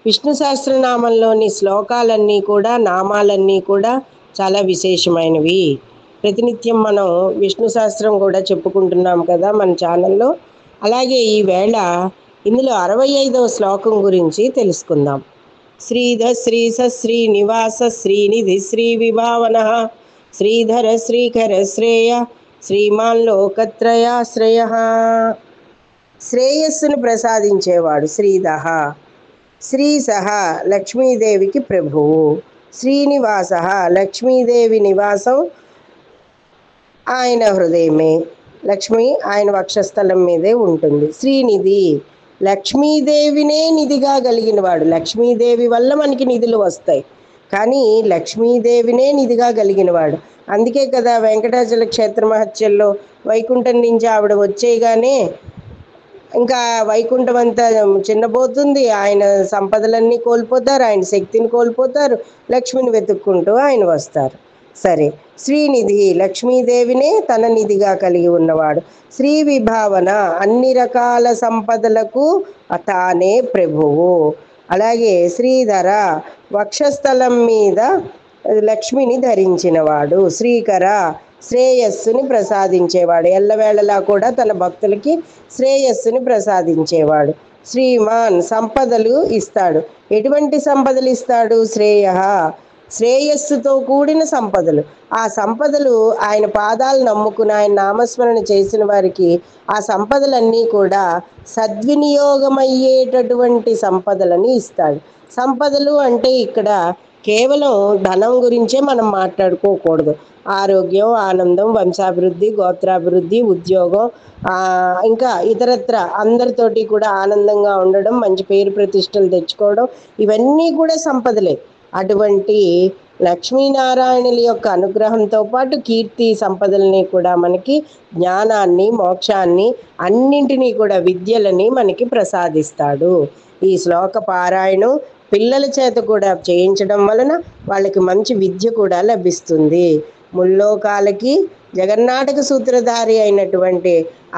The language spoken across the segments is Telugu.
విష్ణు సహస్రనామంలోని శ్లోకాలన్నీ కూడా, నామాలన్నీ కూడా చాలా విశేషమైనవి. ప్రతినిత్యం మనం విష్ణు సహస్రం కూడా చెప్పుకుంటున్నాం కదా మన ఛానల్లో. అలాగే ఈవేళ ఇందులో 65వ శ్లోకం గురించి తెలుసుకుందాం. శ్రీధ శ్రీ శ్రీనివాస శ్రీనిధి శ్రీ విభావన శ్రీధర శ్రీకర శ్రేయ శ్రీమాన్ లోకత్రయాశ్రయ. శ్రేయస్సును ప్రసాదించేవాడు శ్రీధః. శ్రీసహ లక్ష్మీదేవికి ప్రభువు. శ్రీనివాస లక్ష్మీదేవి నివాసం ఆయన హృదయమే. లక్ష్మి ఆయన వక్షస్థలం మీదే ఉంటుంది. శ్రీనిధి లక్ష్మీదేవినే నిధిగా కలిగినవాడు. లక్ష్మీదేవి వల్ల మనకి నిధులు వస్తాయి, కానీ లక్ష్మీదేవినే నిధిగా కలిగినవాడు. అందుకే కదా వెంకటాచల క్షేత్ర మహత్యంలో వైకుంఠం నుంచి ఆవిడ వచ్చేయగానే ఇంకా వైకుంఠం అంతా చిన్నబోతుంది. ఆయన సంపదలన్నీ కోల్పోతారు, ఆయన శక్తిని కోల్పోతారు, లక్ష్మిని వెతుక్కుంటూ ఆయన వస్తారు. సరే, శ్రీనిధి లక్ష్మీదేవినే తన నిధిగా కలిగి ఉన్నవాడు. శ్రీ విభావన అన్ని రకాల సంపదలకు తానే ప్రభువు. అలాగే శ్రీధర వక్షస్థలం మీద లక్ష్మిని ధరించినవాడు. శ్రీకర శ్రేయస్సుని ప్రసాదించేవాడు. ఎల్లవేళలా కూడా తన భక్తులకి శ్రేయస్సుని ప్రసాదించేవాడు. శ్రీమాన్ సంపదలు ఇస్తాడు. ఎటువంటి సంపదలు ఇస్తాడు? శ్రేయస్సుతో కూడిన సంపదలు. ఆ సంపదలు ఆయన పాదాలు నమ్ముకుని ఆయన నామస్మరణ చేసిన వారికి ఆ సంపదలన్నీ కూడా సద్వినియోగమయ్యేటటువంటి సంపదలని ఇస్తాడు. సంపదలు అంటే ఇక్కడ కేవలం ధనం గురించే మనం మాట్లాడుకోకూడదు. ఆరోగ్యం, ఆనందం, వంశాభివృద్ధి, గోత్రాభివృద్ధి, ఉద్యోగం, ఇంకా ఇతరత్ర అందరితోటి కూడా ఆనందంగా ఉండడం, మంచి పేరు ప్రతిష్టలు తెచ్చుకోవడం, ఇవన్నీ కూడా సంపదలే. అటువంటి లక్ష్మీనారాయణుల యొక్క అనుగ్రహంతో పాటు కీర్తి సంపదలని కూడా మనకి జ్ఞానాన్ని, మోక్షాన్ని, అన్నింటినీ కూడా విద్యలని మనకి ప్రసాదిస్తాడు. ఈ శ్లోక పారాయణం పిల్లల చేత కూడా చేయించడం వలన వాళ్ళకి మంచి విద్య కూడా లభిస్తుంది. ముల్లోకాలకి జగన్నాటక సూత్రధారి అయినటువంటి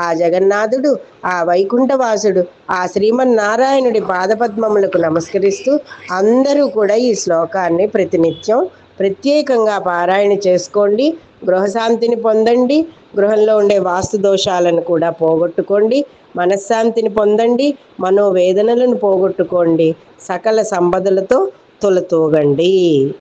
ఆ జగన్నాథుడు, ఆ వైకుంఠవాసుడు, ఆ శ్రీమన్నారాయణుడి పాదపద్మములకు నమస్కరిస్తూ అందరూ కూడా ఈ శ్లోకాన్ని ప్రతినిత్యం ప్రత్యేకంగా పారాయణ చేసుకోండి. గృహశాంతిని పొందండి. గృహంలో ఉండే వాస్తు దోషాలను కూడా పోగొట్టుకోండి. మనశ్శాంతిని పొందండి. మనోవేదనలను పోగొట్టుకోండి. సకల సంపదలతో తొలతూగండి.